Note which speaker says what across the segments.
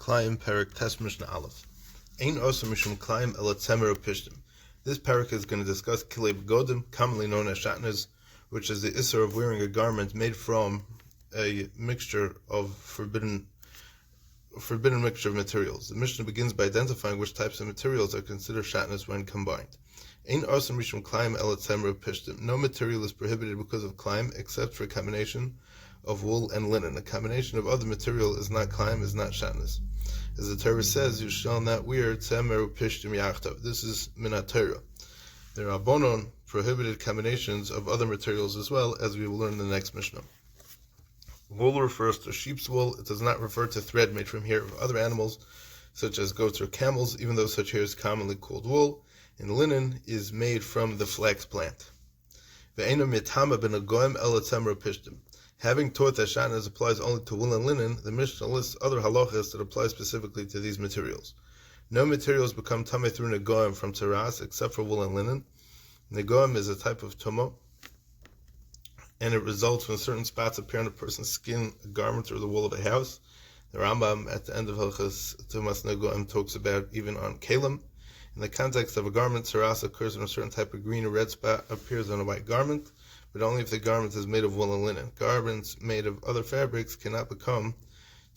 Speaker 1: Klayim Perek Tes Mishnah Aleph. Ein osa mishum Klayim ela tzemer upishtim. This parak is going to discuss kilei begodim, commonly known as shatnez, which is the issur of wearing a garment made from a mixture of forbidden mixture of materials. The Mishnah begins by identifying which types of materials are considered shatnez when combined. Ein osa mishum Klayim ela tzemer upishtim. No material is prohibited because of Klayim except for a combination of wool and linen. A combination of other material is not Klayim, is not shatnez. As the Torah says, you shall not wear tzemer upishtim yachtav. This is minat Torah. There are Rabbanon prohibited combinations of other materials as well, as we will learn in the next Mishnah. Wool refers to sheep's wool. It does not refer to thread made from hair of other animals, such as goats or camels, even though such hair is commonly called wool. And linen is made from the flax plant. Ve'ena mitama ben agoyim ela tzemer upishtim. Having taught that shatnez applies only to wool and linen, the Mishnah lists other halachas that apply specifically to these materials. No materials become tameh through negoim from teras except for wool and linen. Negoim is a type of tumah, and it results when certain spots appear on a person's skin, a garment, or the wall of a house. The Rambam at the end of Hilchas Tumas Negoim talks about even on kəlאים. In the context of a garment, teras occurs when a certain type of green or red spot appears on a white garment, but only if the garment is made of wool and linen. Garments made of other fabrics cannot become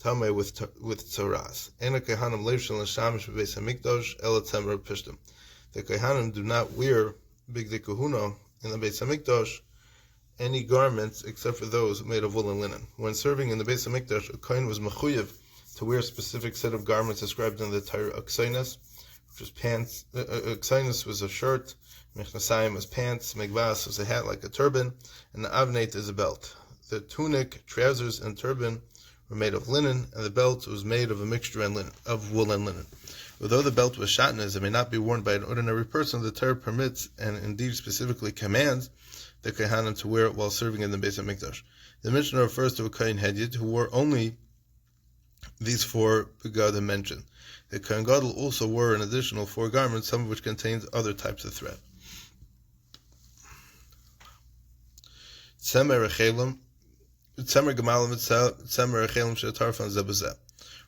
Speaker 1: tameh with tzoras. Ena kehanim leishel and shamish b'beis hamikdash ela tzemer pishtim. The kehanim do not wear bigdei kahuna in the beis hamikdash any garments except for those made of wool and linen. When serving in the beis hamikdash, a kohen was mechuyev to wear a specific set of garments described in the Torah. Aksainas, which was pants. Aksainas was a shirt. Mechnasayim was pants, megvas was a hat like a turban, and the avneit is a belt. The tunic, trousers, and turban were made of linen, and the belt was made of a mixture of wool and linen. Although the belt was shatnez and may not be worn by an ordinary person, the Torah permits, and indeed specifically commands, the kohanim to wear it while serving in the Beis HaMikdash. The Mishnah refers to a kohen hedyot who wore only these four begadim mentioned. The kohen gadol also wore an additional 4 garments, some of which contained other types of thread.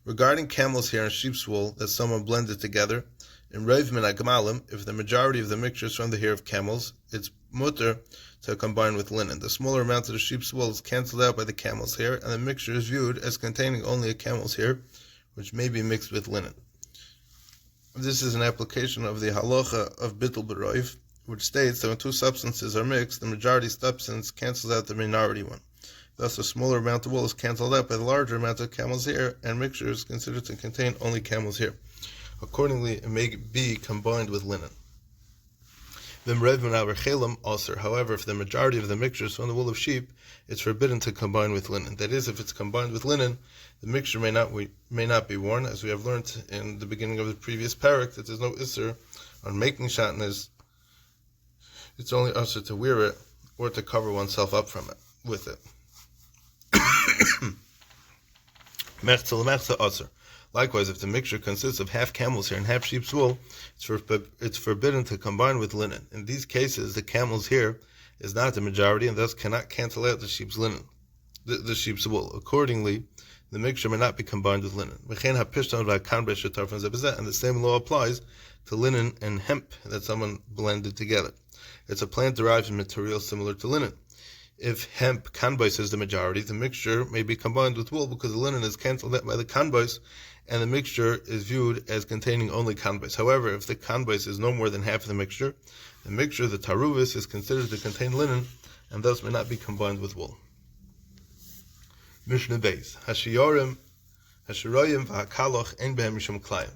Speaker 1: Regarding camel's hair and sheep's wool that someone blended together, in Reiv min hagamalim, if the majority of the mixture is from the hair of camels, it's mutter to combine with linen. The smaller amount of the sheep's wool is cancelled out by the camel's hair, and the mixture is viewed as containing only a camel's hair, which may be mixed with linen. This is an application of the halacha of bittul b'roiv, which states that when 2 substances are mixed, the majority substance cancels out the minority one. Thus, a smaller amount of wool is cancelled out by the larger amount of camel's hair, and mixture is considered to contain only camel's hair. Accordingly, it may be combined with linen. However, if the majority of the mixture is from the wool of sheep, it's forbidden to combine with linen. That is, if it's combined with linen, the mixture may not be worn, as we have learned in the beginning of the previous parak, that there's no issur on making shatnez. It's only usher to wear it or to cover oneself up with it. Likewise, if the mixture consists of half camel's hair and half sheep's wool, it's forbidden to combine with linen. In these cases, the camel's hair is not the majority and thus cannot cancel out the sheep's sheep's wool. Accordingly, the mixture may not be combined with linen. And the same law applies to linen and hemp that someone blended together. It's a plant derived from material similar to linen. If hemp kanbais is the majority, the mixture may be combined with wool because the linen is cancelled out by the kanbais, and the mixture is viewed as containing only kanbais. However, if the kanbais is no more than half of the mixture, the taruvis, is considered to contain linen, and thus may not be combined with wool. Mishnah Beis. Hashiroyim v'hakaloch ein behem mishum klayim.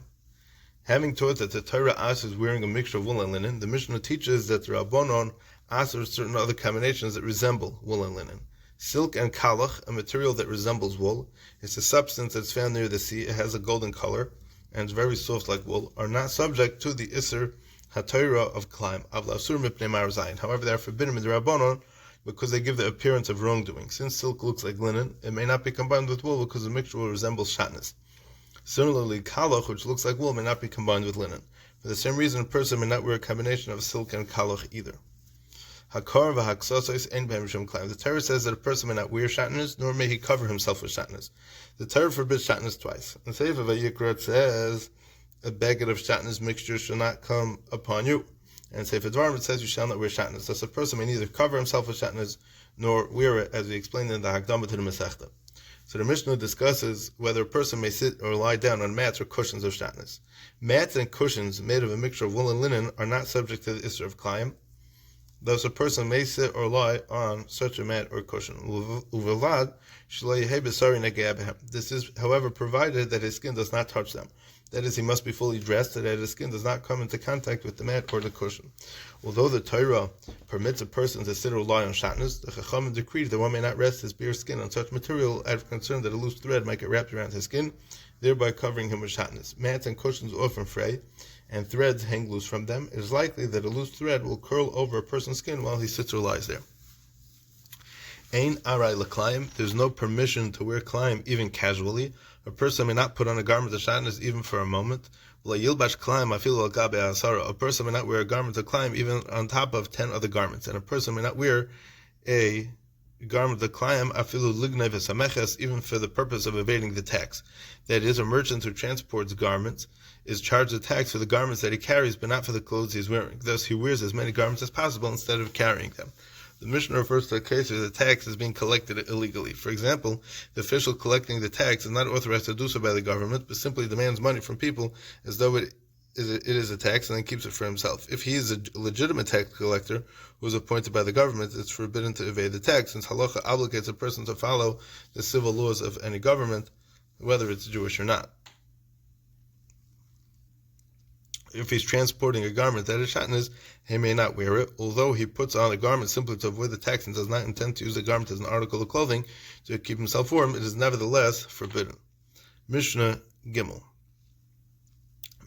Speaker 1: Having taught that the Torah asks wearing a mixture of wool and linen, the Mishnah teaches that the Rabbanon asks certain other combinations that resemble wool and linen. Silk and kalach, a material that resembles wool, is a substance that's found near the sea. It has a golden color and it's very soft like wool, are not subject to the Isser HaTorah of Klayim. However, they are forbidden with the Rabbanon because they give the appearance of wrongdoing. Since silk looks like linen, it may not be combined with wool because the mixture will resemble shatnez. Similarly, kalach, which looks like wool, may not be combined with linen. For the same reason, a person may not wear a combination of silk and kalach either. Hakar v'haksosos ein behem mishum klayim. The Torah says that a person may not wear shatnez, nor may he cover himself with shatnez. The Torah forbids shatnez twice. In Sefer Vayikra it says, a baguette of shatnez mixture shall not come upon you. And Sefer Dvarim it says, you shall not wear shatnez. Thus a person may neither cover himself with shatnez, nor wear it, as we explained in the Hakdama to the Masechta. So the Mishnah discusses whether a person may sit or lie down on mats or cushions of shatnez. Mats and cushions made of a mixture of wool and linen are not subject to the Isser of Klayim. Thus a person may sit or lie on such a mat or cushion. This is, however, provided that his skin does not touch them. That is, he must be fully dressed so that his skin does not come into contact with the mat or the cushion. Although the Torah permits a person to sit or lie on shatnez, the Chachamim decreed that one may not rest his bare skin on such material out of concern that a loose thread might get wrapped around his skin, thereby covering him with shatnez. Mats and cushions often fray, and threads hang loose from them. It is likely that a loose thread will curl over a person's skin while he sits or lies there. Ein arai l'klayim. There's no permission to wear klayim even casually. A person may not put on a garment of shatnez even for a moment. A person may not wear a garment of klayim even on top of 10 other garments. And a person may not wear a garment of klayim afilu lignei v'sameches, even for the purpose of evading the tax. That is, a merchant who transports garments is charged a tax for the garments that he carries, but not for the clothes he is wearing. Thus, he wears as many garments as possible instead of carrying them. The Mishnah refers to a case where the tax is being collected illegally. For example, the official collecting the tax is not authorized to do so by the government, but simply demands money from people as though it is a tax and then keeps it for himself. If he is a legitimate tax collector who is appointed by the government, it's forbidden to evade the tax, since halacha obligates a person to follow the civil laws of any government, whether it's Jewish or not. If he's transporting a garment that is shatnez, he may not wear it. Although he puts on a garment simply to avoid the tax and does not intend to use the garment as an article of clothing to keep himself warm, it is nevertheless forbidden. Mishnah Gimel.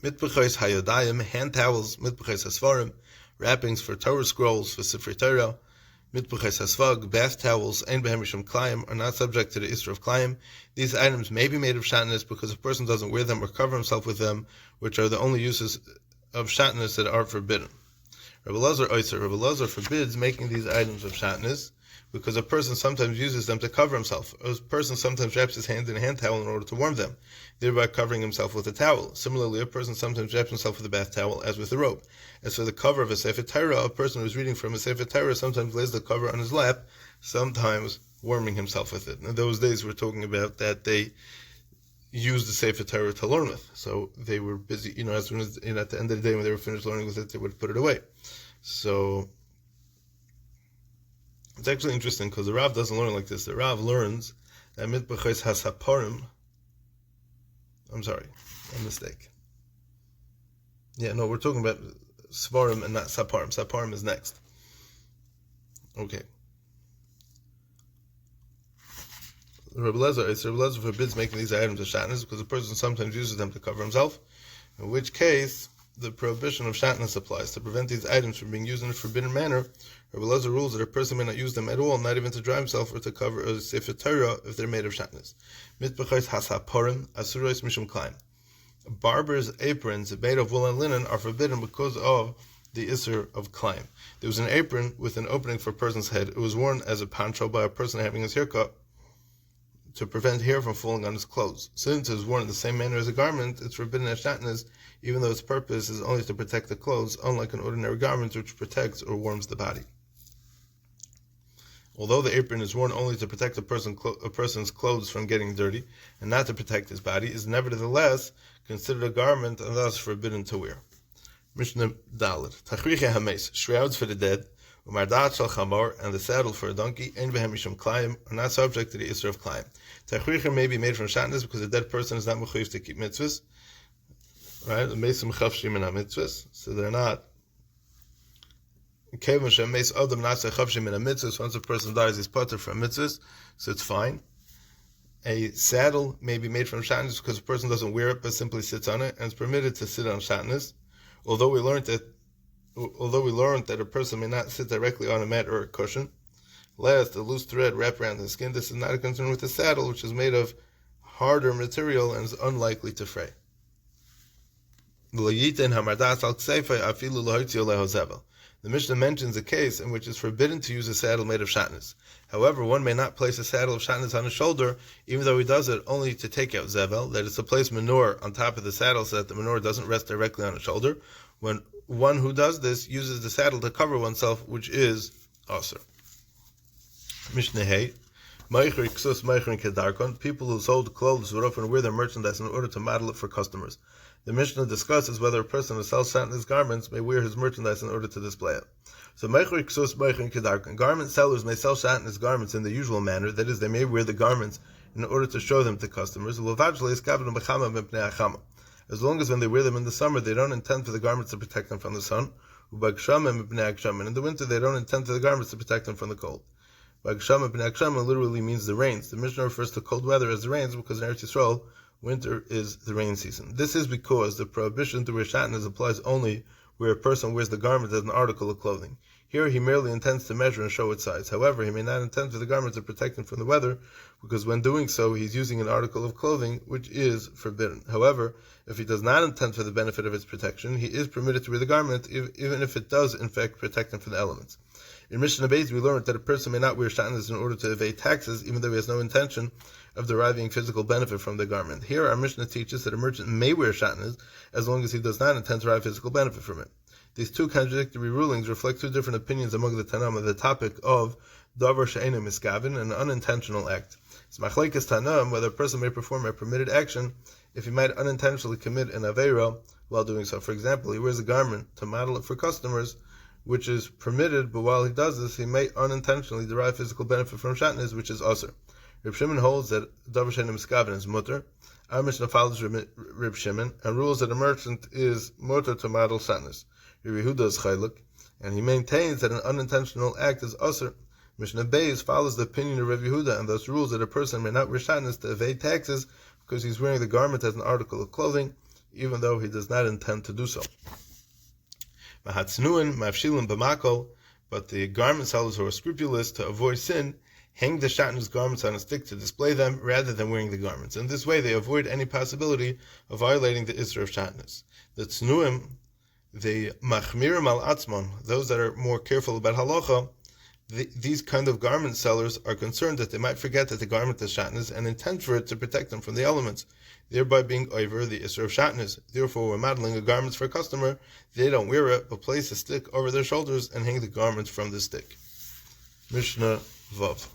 Speaker 1: Mitbechais hayodayim, hand towels, mitbechais hasvarim, wrappings for Torah scrolls, for Sifrei Torah, mitbechais hasvag, bath towels, ein behem mishum klayim, are not subject to the Isra of Klayim. These items may be made of shatnez because a person doesn't wear them or cover himself with them, which are the only uses of shatnez that are forbidden. Rabbi Elazar forbids making these items of shatnez because a person sometimes uses them to cover himself. A person sometimes wraps his hands in a hand towel in order to warm them, thereby covering himself with a towel. Similarly, a person sometimes wraps himself with a bath towel, as with a robe. As for the cover of a Sefer Torah, a person who is reading from a Sefer Torah sometimes lays the cover on his lap, sometimes warming himself with it. In those days, we're talking about that they used the Sefer Torah to learn with. So they were busy, as soon as, at the end of the day when they were finished learning with it, they would put it away. So it's actually interesting because the Rav doesn't learn like this. The Rav learns that mitbechais hasaparim. I'm sorry, a mistake. Yeah, no, we're talking about svarim and not saparim. Saparim is next. Okay. Rabbi Elazar forbids making these items of shatnez because a person sometimes uses them to cover himself, in which case the prohibition of shatnez applies. To prevent these items from being used in a forbidden manner, Rabbi Elazar rules that a person may not use them at all, not even to dry himself or to cover a Sefer Torah if they're made of shatnez. Mitbechais hasaparim asuros mishum klayim. Barbers' aprons made of wool and linen are forbidden because of the Isser of Klayim. There was an apron with an opening for a person's head. It was worn as a poncho by a person having his hair cut to prevent hair from falling on his clothes. Since it is worn in the same manner as a garment, it's forbidden as shatnez, even though its purpose is only to protect the clothes, unlike an ordinary garment which protects or warms the body. Although the apron is worn only to protect a person's clothes from getting dirty, and not to protect his body, is nevertheless considered a garment and thus forbidden to wear. Mishnah Dalet. Tachriche hames, shrouds for the dead, umardat shal chamor, and the saddle for a donkey, ein behem mishum klayim, are not subject to the Isra of Klayim. Tachriche may be made from shatnez because a dead person is not mechuyev to keep mitzvahs. Right? The mesim chavshim in mitzvahs, so they're not. Once a person dies, he's potter from mitzvahs, so it's fine. A saddle may be made from shatnez because a person doesn't wear it but simply sits on it, and it's permitted to sit on shatnez. Although we learned that a person may not sit directly on a mat or a cushion. Last, a loose thread wrapped around the skin. This is not a concern with the saddle, which is made of harder material and is unlikely to fray. The The Mishnah mentions a case in which it's forbidden to use a saddle made of shatnez. However, one may not place a saddle of shatnez on his shoulder, even though he does it only to take out zevel, that is to place manure on top of the saddle so that the manure doesn't rest directly on his shoulder. When one who does this uses the saddle to cover oneself, which is asur. Mishnah Hey. People who sold clothes would often wear their merchandise in order to model it for customers. The Mishnah discusses whether a person who sells shatnez garments may wear his merchandise in order to display it. So garment sellers may sell shatnez garments in the usual manner, that is, they may wear the garments in order to show them to customers. As long as when they wear them in the summer, they don't intend for the garments to protect them from the sun. And in the winter, they don't intend for the garments to protect them from the cold. Literally means the rains. The Mishnah refers to cold weather as the rains because in Eretz Yisrael, winter is the rain season. This is because the prohibition to wear shatnez applies only where a person wears the garment as an article of clothing. Here he merely intends to measure and show its size. However, he may not intend for the garment to protect him from the weather, because when doing so, he's using an article of clothing which is forbidden. However, if he does not intend for the benefit of its protection, he is permitted to wear the garment, even if it does in fact protect him from the elements. In Mishnah Beis, we learned that a person may not wear shatnez in order to evade taxes, even though he has no intention of deriving physical benefit from the garment. Here, our Mishnah teaches that a merchant may wear shatnez as long as he does not intend to derive physical benefit from it. These two contradictory rulings reflect two different opinions among the Tanam on the topic of davar she'eino miskavin, an unintentional act. It's machlekes Tanam whether a person may perform a permitted action if he might unintentionally commit an aveira while doing so. For example, he wears a garment to model it for customers, which is permitted, but while he does this, he may unintentionally derive physical benefit from shatnez, which is asur. Reb Shimon holds that davar she'eino miskavin is mutter. Our Mishnah follows Reb Shimon and rules that a merchant is mutter to model shatnez. Reb Yehuda is chaylik, and he maintains that an unintentional act is asur. Mishnah Beis follows the opinion of Reb Yehuda and thus rules that a person may not wear shatnez to evade taxes because he's wearing the garment as an article of clothing, even though he does not intend to do so. Mahatznuin, mafshilin b'makol, but the garment sellers who are scrupulous to avoid sin hang the shatnez garments on a stick to display them rather than wearing the garments. In this way, they avoid any possibility of violating the isra of shatnez. The tznuim, the machmirim al atzmon, those that are more careful about halacha, these kind of garment sellers are concerned that they might forget that the garment is shatnez and intend for it to protect them from the elements, thereby being over the isra of shatnez. Therefore, when modeling a garment for a customer, they don't wear it, but place a stick over their shoulders and hang the garments from the stick. Mishnah Vav.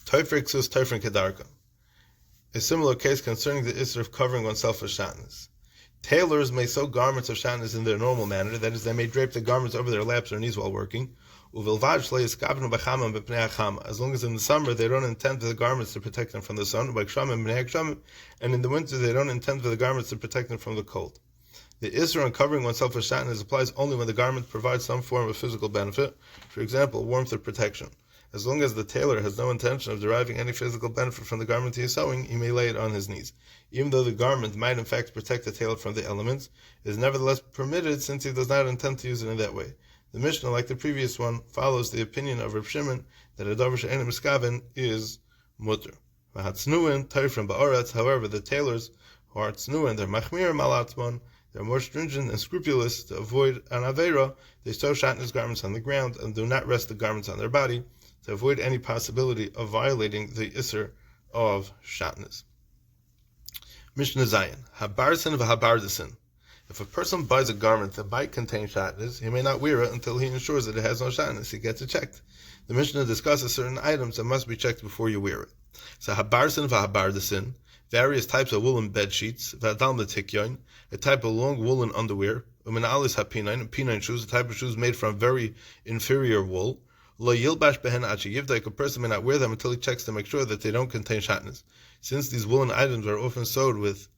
Speaker 1: Toifriksus toifrin kedarka. A similar case concerning the isra of covering oneself with shatnez. Tailors may sew garments of shatnez in their normal manner, that is, they may drape the garments over their laps or knees while working. As long as in the summer they don't intend for the garments to protect them from the sun, and in the winter they don't intend for the garments to protect them from the cold. The isra on covering oneself with shatnez applies only when the garment provides some form of physical benefit, for example, warmth or protection. As long as the tailor has no intention of deriving any physical benefit from the garment he is sewing, he may lay it on his knees. Even though the garment might in fact protect the tailor from the elements, it is nevertheless permitted since he does not intend to use it in that way. The Mishnah, like the previous one, follows the opinion of Reb Shimon that a davar she'eino miskavin is mutter. V'hatznuin toifrin ba'aretz. However, the tailors who are tznuin, they're machmirim al atzmon, they're more stringent and scrupulous to avoid an aveira. They sew shatnez garments on the ground and do not rest the garments on their body to avoid any possibility of violating the isser of shatnez. Mishnah Zayin. Habarsin v'habardasin. If a person buys a garment that might contain shatnez, he may not wear it until he ensures that it has no shatnez. He gets it checked. The Mishnah discusses certain items that must be checked before you wear it. So habarsin v'habardasin, various types of woolen bed sheets, v'adal metikyon, a type of long woolen underwear, u'minalis hapinain, pinain shoes, a type of shoes made from very inferior wool. Lo yilbash behen achi yivdek, a person may not wear them until he checks to make sure that they don't contain shatnez. Since these woolen items are often sewed with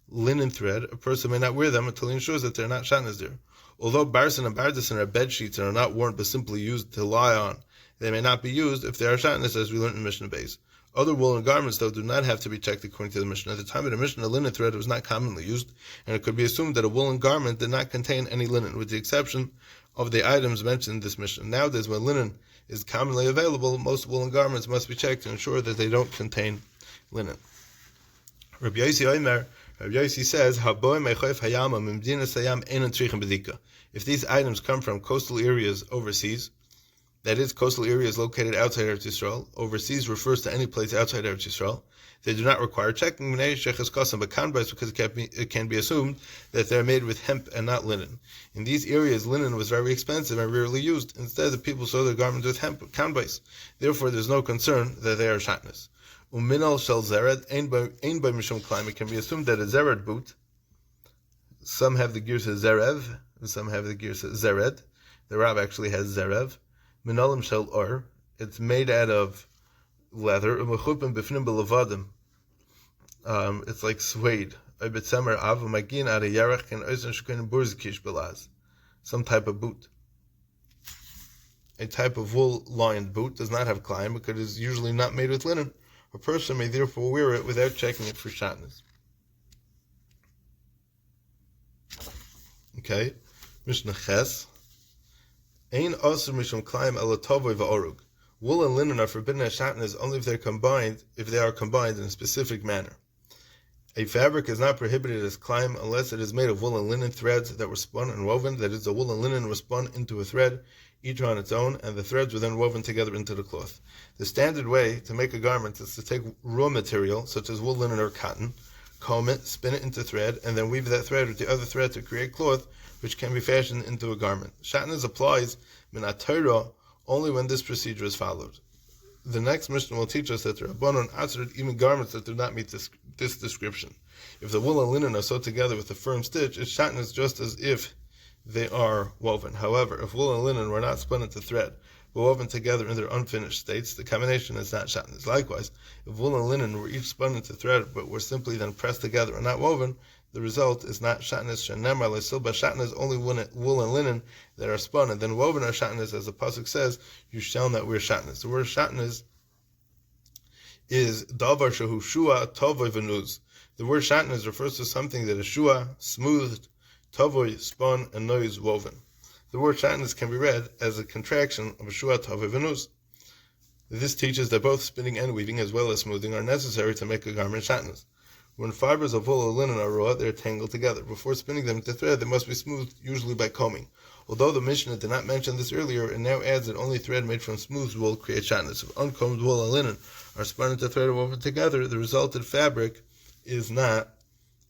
Speaker 1: linen thread, a person may not wear them until he ensures that they're not shatnez there. Although barsin and bardasin are bed sheets and are not worn but simply used to lie on, they may not be used if they are shatnez, as we learned in Mishnah Beis. Other woolen garments, though, do not have to be checked according to the Mishnah. At the time of the Mishnah, linen thread was not commonly used, and it could be assumed that a woolen garment did not contain any linen, with the exception of the items mentioned in this Mishnah. Nowadays, when linen is commonly available, most woolen garments must be checked to ensure that they don't contain linen. Rabbi Yossi Omer, Rabbi Yossi says, if these items come from coastal areas overseas, that is, coastal areas located outside Eretz Yisrael, overseas refers to any place outside Eretz Yisrael, they do not require checking, but kanbais, because it can be assumed that they are made with hemp and not linen. In these areas, linen was very expensive and rarely used. Instead, the people sew their garments with hemp, kanbais. Therefore, there is no concern that they are shatnez. Uminal shel zered, ein by mishum k'laim. It can be assumed that a zered boot, some have the girsa zerev, and some have the girsa zered. The Rab actually has zerev. Minalim shel or, it's made out of leather. It's like suede. Some type of boot. A type of wool-lined boot does not have k'laim because it is usually not made with linen. A person may therefore wear it without checking it for shatnez. Okay, Mishnah Ches. Ein asur mishum k'laim ela tavoy va'orug. Wool and linen are forbidden as shatnez only if they are combined in a specific manner. A fabric is not prohibited as k'laim unless it is made of wool and linen threads that were spun and woven. That is, the wool and linen were spun into a thread, each on its own, and the threads were then woven together into the cloth. The standard way to make a garment is to take raw material, such as wool, linen, or cotton, comb it, spin it into thread, and then weave that thread with the other thread to create cloth, which can be fashioned into a garment. Shatnez applies minat Torah only when this procedure is followed. The next Mishnah will teach us that the Rabbanon answered even garments that do not meet this description. If the wool and linen are sewed together with a firm stitch, it's shatnez just as if they are woven. However, if wool and linen were not spun into thread, but woven together in their unfinished states, the combination is not shatnez. Likewise, if wool and linen were each spun into thread, but were simply then pressed together and not woven, the result is not shatnez. Shenemar lesilba shatnez, only wool and linen that are spun and then woven are shatnez, as the pasuk says, you shall not wear shatnez. The word shatnez is davar shehu shua tovoy v'nuz. The word shatnez refers to something that is shua, smoothed, tovoy, spun, and noise, woven. The word shatnez can be read as a contraction of shua, tovoy, v'nuz. This teaches that both spinning and weaving, as well as smoothing, are necessary to make a garment shatnez. When fibers of wool or linen are raw, they are tangled together. Before spinning them into thread, they must be smoothed, usually by combing. Although the Mishnah did not mention this earlier, it now adds that only thread made from smooth wool creates shatnez. If uncombed wool and linen are spun into thread or woven together, the resulted fabric is not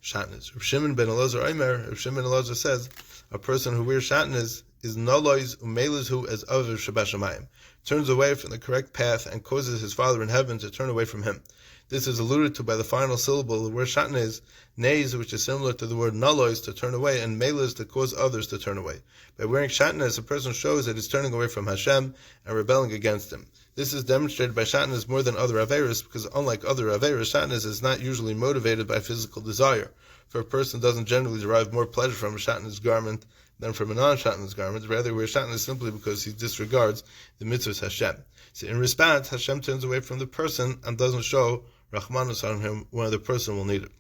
Speaker 1: shatnez. Rav Shimon ben Elazar says, a person who wears shatnez is nalois umelizhu as aviv shabashamayim, turns away from the correct path and causes his Father in heaven to turn away from him. This is alluded to by the final syllable of the word shatnez, neis, which is similar to the word nalois, to turn away, and meliz, to cause others to turn away. By wearing shatnez, a person shows that he's turning away from Hashem and rebelling against Him. This is demonstrated by shatnez more than other averos, because unlike other averos, shatnez is not usually motivated by physical desire. For a person doesn't generally derive more pleasure from a shatnez garment than from a non-shatnez garment. Rather, he wears shatnez simply because he disregards the mitzvahs Hashem. So in response, Hashem turns away from the person and doesn't show Rachmanus on him when the person will need it.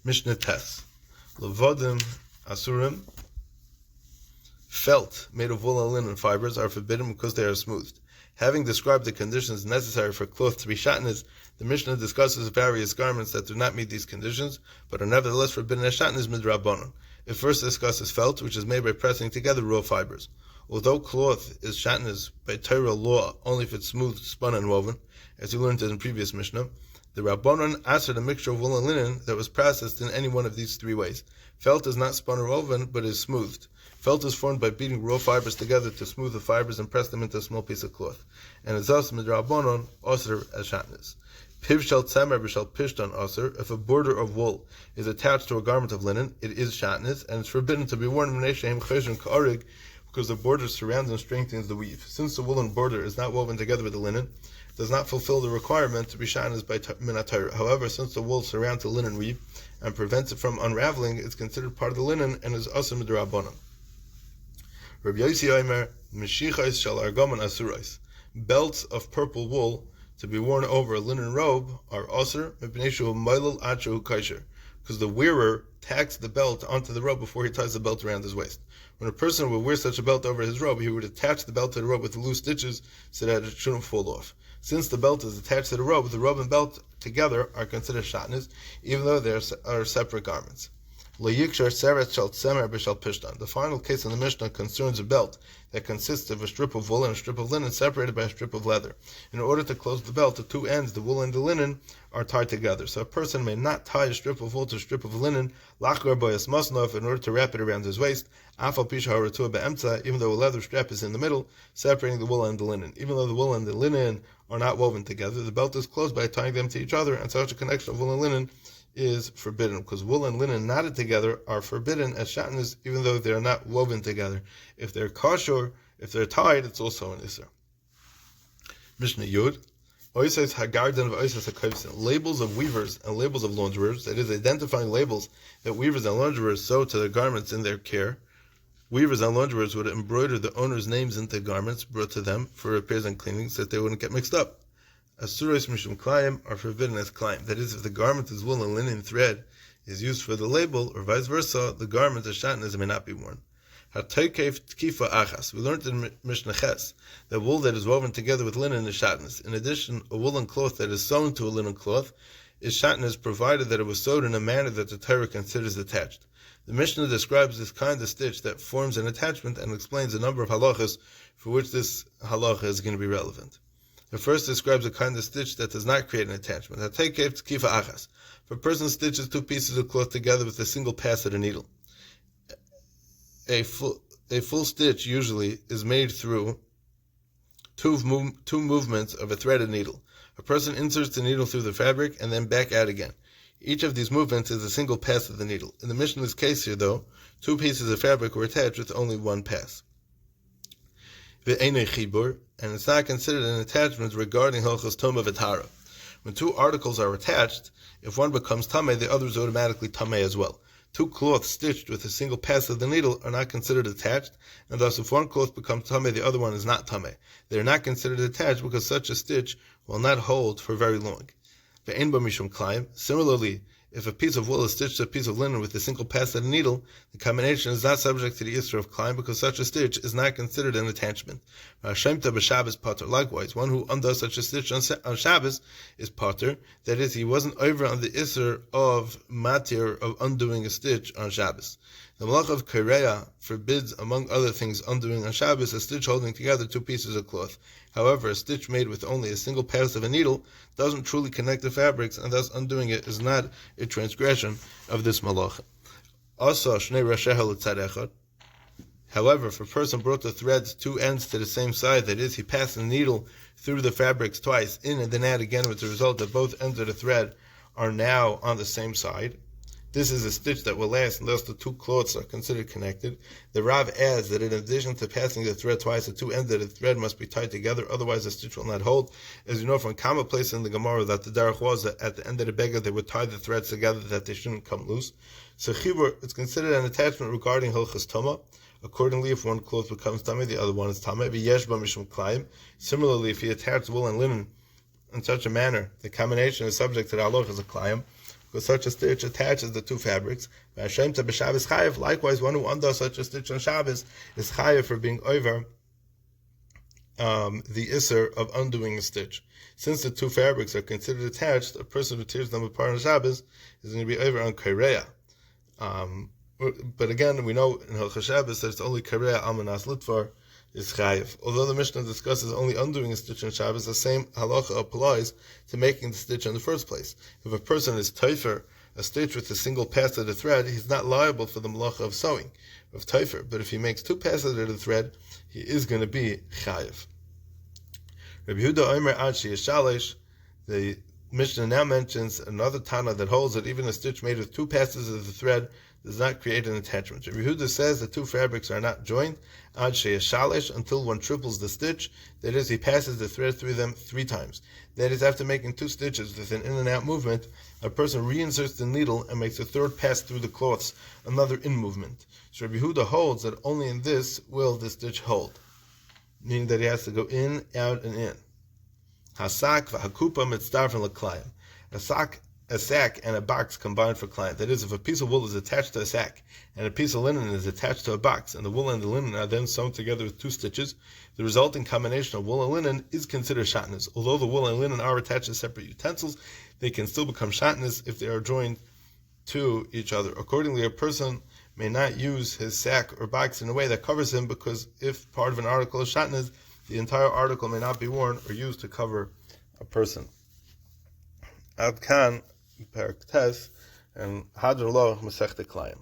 Speaker 1: Mishnah Tes. Levodim asurim. Felt made of wool and linen fibers are forbidden because they are smoothed. Having described the conditions necessary for cloth to be shatnez, the Mishnah discusses various garments that do not meet these conditions, but are nevertheless forbidden as shatnez midrabanan. It first discusses felt, which is made by pressing together raw fibers. Although cloth is shatnez by Torah law only if it's smooth, spun, and woven, as we learned in the previous Mishnah, the Rabbanon answered a mixture of wool and linen that was processed in any one of these three ways. Felt is not spun or woven, but is smoothed. Felt is formed by beating raw fibers together to smooth the fibers and press them into a small piece of cloth, and is thus midrabanan osir as shatnez. Piv shel tzemer b'shel pishton osir. If a border of wool is attached to a garment of linen, it is shatnez, and it's forbidden to be worn m'neishem cheshon ka'arig, because the border surrounds and strengthens the weave. Since the woolen border is not woven together with the linen, it does not fulfill the requirement to be shatnez by minat Torah. However, since the wool surrounds the linen weave and prevents it from unraveling, it's considered part of the linen and is also midrabanan. Rabbi Yossi Omer, Meshichais shel argomon asurais. Belts of purple wool to be worn over a linen robe are asur mipnei shehu moilel ad shehu kosher, because the wearer tacks the belt onto the robe before he ties the belt around his waist. When a person would wear such a belt over his robe, he would attach the belt to the robe with loose stitches so that it shouldn't fall off. Since the belt is attached to the robe and belt together are considered shatnez, even though they are separate garments. The final case in the Mishnah concerns a belt that consists of a strip of wool and a strip of linen separated by a strip of leather. In order to close the belt, the two ends, the wool and the linen, are tied together. So a person may not tie a strip of wool to a strip of linen, lachgar boyas masnov, in order to wrap it around his waist, afal pisha haratua be'emtza, even though a leather strap is in the middle, separating the wool and the linen. Even though the wool and the linen are not woven together, the belt is closed by tying them to each other, and such a connection of wool and linen is forbidden, because wool and linen knotted together are forbidden as shatnez, even though they are not woven together. If they're kosher, if they're tied, it's also an isser. Mishnah Yud, oisais hagarden of oisais hakovsin, labels of weavers and labels of launderers, that is, identifying labels that weavers and launderers sew to their garments in their care. Weavers and launderers would embroider the owner's names into garments brought to them for repairs and cleaning, so that they wouldn't get mixed up. Asuros mishum klayim are forbidden as klayim. That is, if the garment is wool and linen thread is used for the label, or vice versa, the garment as shatnez may not be worn. Hatoikev tkifa achas. We learned in Mishnah Ches that wool that is woven together with linen is shatnez. In addition, a woolen cloth that is sewn to a linen cloth is shatnez, provided that it was sewed in a manner that the Torah considers attached. The Mishnah describes this kind of stitch that forms an attachment and explains a number of halachas for which this halacha is going to be relevant. The first describes a kind of stitch that does not create an attachment. If a person stitches two pieces of cloth together with a single pass of the needle, a full stitch usually is made through two movements of a threaded needle. A person inserts the needle through the fabric and then back out again. Each of these movements is a single pass of the needle. In the Mishnah's case here, though, two pieces of fabric were attached with only one pass. And it's not considered an attachment regarding Hilchos Toma V'Tara. When two articles are attached, if one becomes Tameh, the other is automatically Tameh as well. Two cloths stitched with a single pass of the needle are not considered attached, and thus if one cloth becomes Tameh, the other one is not Tameh. They are not considered attached because such a stitch will not hold for very long. Similarly, if a piece of wool is stitched to a piece of linen with a single pass of the needle, the combination is not subject to the issur of klayim because such a stitch is not considered an attachment. Likewise, one who undoes such a stitch on Shabbos is pater. That is, he wasn't over on the issur of matir of undoing a stitch on Shabbos. The malach of Kereya forbids, among other things, undoing on Shabbos a stitch holding together two pieces of cloth. However, a stitch made with only a single pass of a needle doesn't truly connect the fabrics, and thus undoing it is not a transgression of this malach. Also, shnei rasheha l'tzad echad. However, if a person brought the threads two ends to the same side, that is, he passed the needle through the fabrics twice, in and then out again, with the result that both ends of the thread are now on the same side, this is a stitch that will last, and thus the two cloths are considered connected. The Rav adds that in addition to passing the thread twice, the two ends of the thread must be tied together, otherwise the stitch will not hold. As you know from common place in the Gemara, that the derech was that at the end of the beggar they would tie the threads together that they shouldn't come loose. So chibur is considered an attachment regarding hilchos toma. Accordingly, if one cloth becomes tameh, the other one is tameh. V'yesh ba mishum klayim. Similarly, if he attached wool and linen in such a manner, the combination is subject to the halach as a klayim, because such a stitch attaches the two fabrics. Likewise, one who undoes such a stitch on Shabbos is chayav for being over the isser of undoing a stitch. Since the two fabrics are considered attached, a person who tears them apart on Shabbos is going to be over on Kereya. But again, we know in Hilchos Shabbos that it's only Kereya Almanas Litvar is chayiv. Although the Mishnah discusses only undoing a stitch on Shabbos, the same halacha applies to making the stitch in the first place. If a person is teifer a stitch with a single pass of the thread, he's not liable for the malacha of sewing, of teifer. But if he makes two passes of the thread, he is going to be chayiv. Rabbi Yehuda Omer Ad Sheyeshalish, the Mishnah now mentions another Tana that holds that even a stitch made with two passes of the thread does not create an attachment. Rabbi Yehuda says the two fabrics are not joined ad sheyeshalish until one triples the stitch. That is, he passes the thread through them 3 times. That is, after making 2 stitches with an in and out movement, a person reinserts the needle and makes a third pass through the cloths, another in movement. So Rabbi Yehuda holds that only in this will the stitch hold, meaning that he has to go in, out, and in. Hasak v'hakupa mitzdarfen l'klayim. A sack and a box combined for klayim. That is, if a piece of wool is attached to a sack and a piece of linen is attached to a box, and the wool and the linen are then sewn together with 2 stitches, the resulting combination of wool and linen is considered shatnez. Although the wool and linen are attached to separate utensils, they can still become shatnez if they are joined to each other. Accordingly, a person may not use his sack or box in a way that covers him, because if part of an article is shatnez, the entire article may not be worn or used to cover a person. Ad kan, Perak Tes, and Hadr Lo, Masechta Klayim.